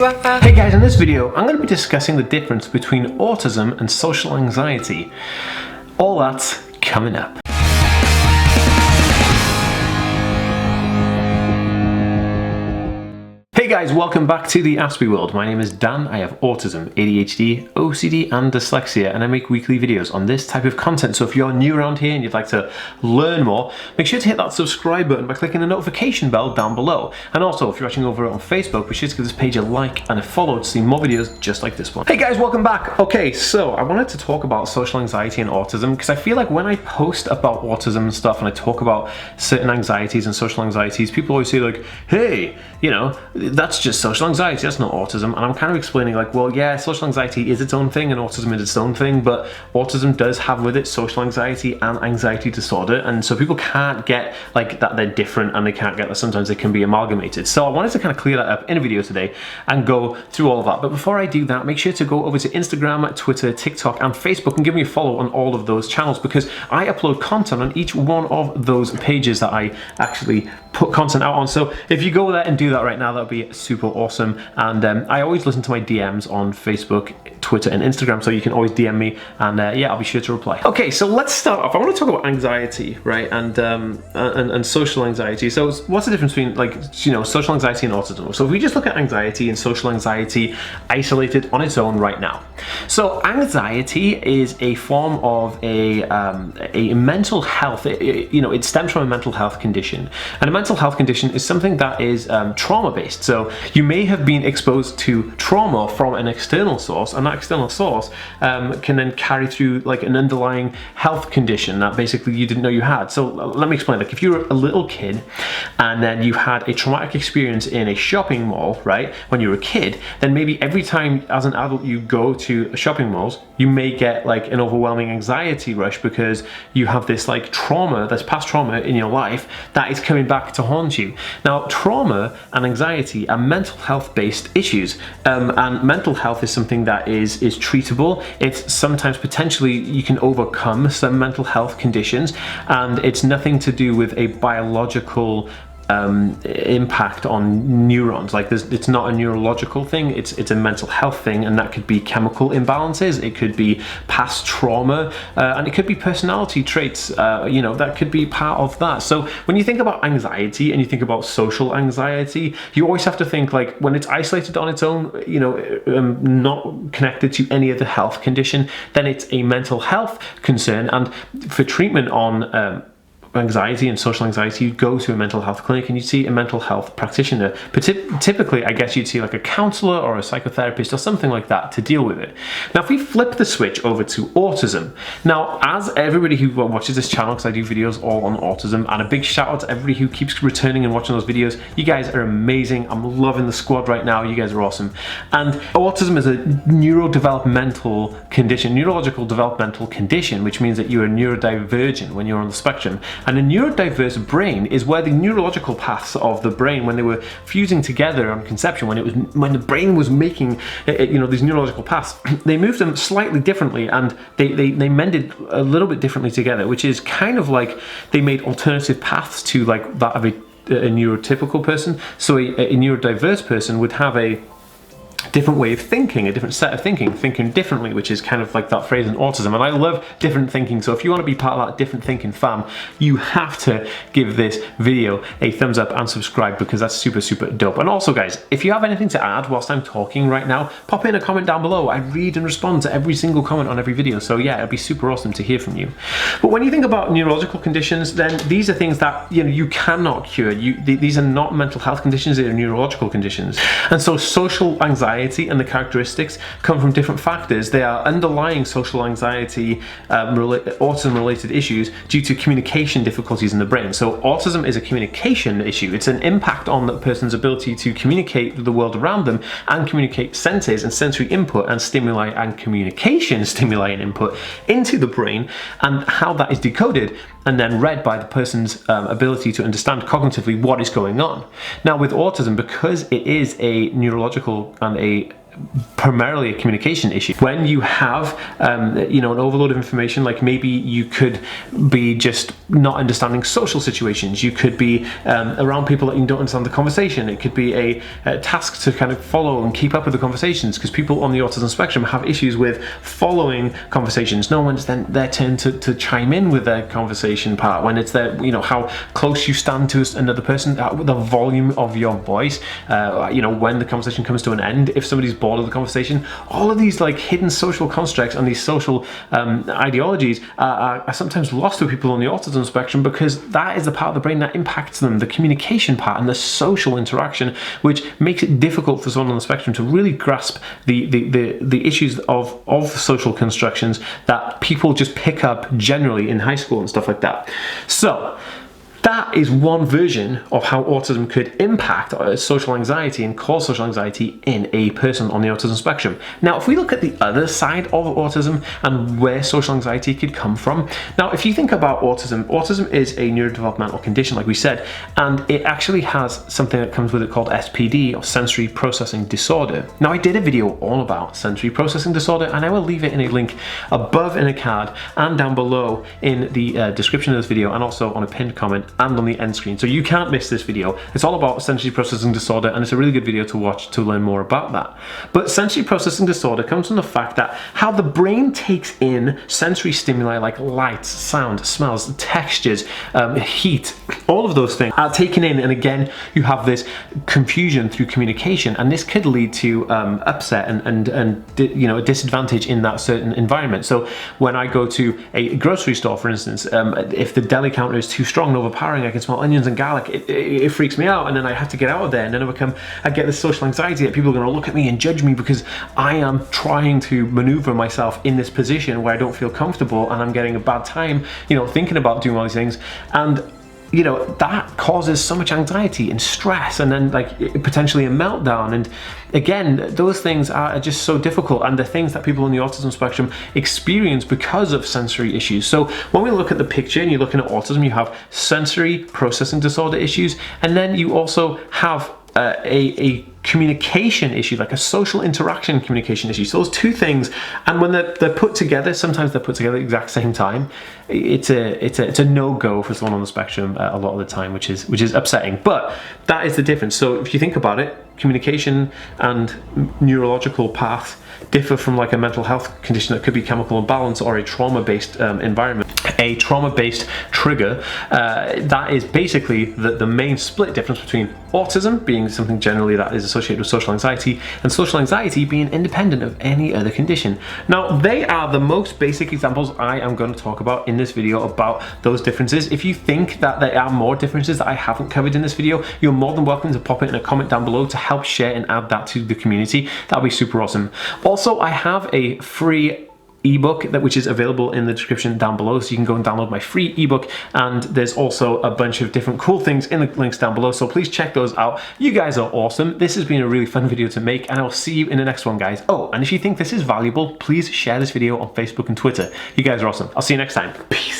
Hey guys, in this video I'm going to be discussing the difference between autism and social anxiety. All that's coming up. Hey guys, welcome back to the TheAspieWorld. My name is Dan. I have autism, ADHD, OCD and dyslexia, and I make weekly videos on this type of content. So if you're new around here and you'd like to learn more, make sure to hit that subscribe button by clicking the notification bell down below. And also, if you're watching over on Facebook, be sure to give this page a like and a follow to see more videos just like this one. Hey guys, welcome back. Okay, so I wanted to talk about social anxiety and autism because I feel like when I post about autism and stuff and I talk about certain anxieties and social anxieties, people always say like, hey, you know, that's just social anxiety, that's not autism. And I'm kind of explaining like, well, yeah, social anxiety is its own thing and autism is its own thing, but autism does have with it social anxiety and anxiety disorder. And so people can't get like that they're different, and they can't get that sometimes they can be amalgamated. So I wanted to kind of clear that up in a video today and go through all of that. But before I do that, make sure to go over to Instagram, Twitter, TikTok and Facebook and give me a follow on all of those channels, because I upload content on each one of those pages that I actually put content out on. So if you go there and do that right now, that would be super awesome. And I always listen to my DMs on Facebook, Twitter and Instagram, so you can always DM me, and yeah, I'll be sure to reply. Okay, so let's start off. I want to talk about anxiety, right, and social anxiety. So what's the difference between, like, you know, social anxiety and autism? So if we just look at anxiety and social anxiety isolated on its own right now. So anxiety is a form of a mental health, you know, it stems from a mental health condition. And a mental health condition is something that is trauma-based. So you may have been exposed to trauma from an external source, and that external source can then carry through like an underlying health condition that basically you didn't know you had. So let me explain. Like if you were a little kid and then you had a traumatic experience in a shopping mall, right, when you were a kid, then maybe every time as an adult you go to shopping malls, you may get like an overwhelming anxiety rush because you have this like trauma, this past trauma in your life that is coming back to haunt you. Now, trauma and anxiety are mental health based issues, and mental health is something that is treatable. It's sometimes potentially you can overcome some mental health conditions, and it's nothing to do with a biological impact on neurons. Like it's not a neurological thing, it's a mental health thing, and that could be chemical imbalances, it could be past trauma, and it could be personality traits, you know, that could be part of that. So when you think about anxiety and you think about social anxiety, you always have to think like when it's isolated on its own, you know, not connected to any other health condition, then it's a mental health concern. And for treatment on anxiety and social anxiety, you go to a mental health clinic and you see a mental health practitioner. But typically, I guess you'd see like a counselor or a psychotherapist or something like that to deal with it. Now, if we flip the switch over to autism, now as everybody who watches this channel, because I do videos all on autism, and a big shout out to everybody who keeps returning and watching those videos. You guys are amazing. I'm loving the squad right now. You guys are awesome. And autism is a neurodevelopmental condition, neurological developmental condition, which means that you are neurodivergent when you're on the spectrum. And a neurodiverse brain is where the neurological paths of the brain, when they were fusing together on conception, when the brain was making, you know, these neurological paths, they moved them slightly differently, and they mended a little bit differently together, which is kind of like they made alternative paths to like that of a neurotypical person. So a neurodiverse person would have a different way of thinking, a different set of thinking differently, which is kind of like that phrase in autism. And I love different thinking, so if you want to be part of that different thinking fam, you have to give this video a thumbs up and subscribe, because that's super dope. And also guys, if you have anything to add whilst I'm talking right now, pop in a comment down below. I read and respond to every single comment on every video, so yeah, it'd be super awesome to hear from you. But when you think about neurological conditions, then these are things that, you know, you cannot cure. These are not mental health conditions, they are neurological conditions. And so social anxiety and the characteristics come from different factors. They are underlying social anxiety, autism related issues due to communication difficulties in the brain. So autism is a communication issue. It's an impact on the person's ability to communicate with the world around them and communicate senses and sensory input and stimuli and communication stimuli and input into the brain, and how that is decoded and then read by the person's ability to understand cognitively what is going on. Now with autism, because it is a neurological and a primarily a communication issue. When you have you know, an overload of information, like maybe you could be just not understanding social situations, you could be around people that you don't understand the conversation, it could be a task to kind of follow and keep up with the conversations, because people on the autism spectrum have issues with following conversations. No one's then their turn to chime in with their conversation part, when it's their, you know, how close you stand to another person, the volume of your voice, you know, when the conversation comes to an end, if somebody's bored of the conversation. All of these like hidden social constructs and these social ideologies are sometimes lost to people on the autism spectrum, because that is the part of the brain that impacts them, the communication part and the social interaction, which makes it difficult for someone on the spectrum to really grasp the issues of social constructions that people just pick up generally in high school and stuff like that. So that is one version of how autism could impact social anxiety and cause social anxiety in a person on the autism spectrum. Now, if we look at the other side of autism and where social anxiety could come from, now, if you think about autism, autism is a neurodevelopmental condition, like we said, and it actually has something that comes with it called SPD, or sensory processing disorder. Now, I did a video all about sensory processing disorder, and I will leave it in a link above in a card and down below in the description of this video, and also on a pinned comment and on the end screen, so you can't miss this video. It's all about sensory processing disorder, and it's a really good video to watch to learn more about that. But sensory processing disorder comes from the fact that how the brain takes in sensory stimuli like light, sound, smells, textures, heat, all of those things are taken in, and again you have this confusion through communication, and this could lead to upset and you know, a disadvantage in that certain environment. So when I go to a grocery store, for instance, if the deli counter is too strong and overpowering, I can smell onions and garlic, it freaks me out, and then I have to get out of there, and then I get this social anxiety that people are going to look at me and judge me because I am trying to maneuver myself in this position where I don't feel comfortable, and I'm getting a bad time, you know, thinking about doing all these things. And you know, that causes so much anxiety and stress, and then like potentially a meltdown. And again, those things are just so difficult, and the things that people on the autism spectrum experience because of sensory issues. So when we look at the picture and you're looking at autism, you have sensory processing disorder issues, and then you also have a communication issue, like a social interaction communication issue. So those two things, and when they're put together, sometimes they're put together at the exact same time, it's a no-go for someone on the spectrum a lot of the time, which is upsetting. But that is the difference. So if you think about it, communication and neurological path differ from like a mental health condition that could be chemical imbalance or a trauma-based environment. A trauma-based trigger, that is basically the main split difference between autism being something generally that is associated with social anxiety, and social anxiety being independent of any other condition. Now, they are the most basic examples I am going to talk about in this video about those differences. If you think that there are more differences that I haven't covered in this video, you're more than welcome to pop it in a comment down below to help share and add that to the community. That'll be super awesome. Also, I have a free ebook which is available in the description down below, so you can go and download my free ebook, and there's also a bunch of different cool things in the links down below, so please check those out. You guys are awesome. This has been a really fun video to make, and I'll see you in the next one, guys. Oh, and if you think this is valuable, please share this video on Facebook and Twitter. You guys are awesome. I'll see you next time. Peace.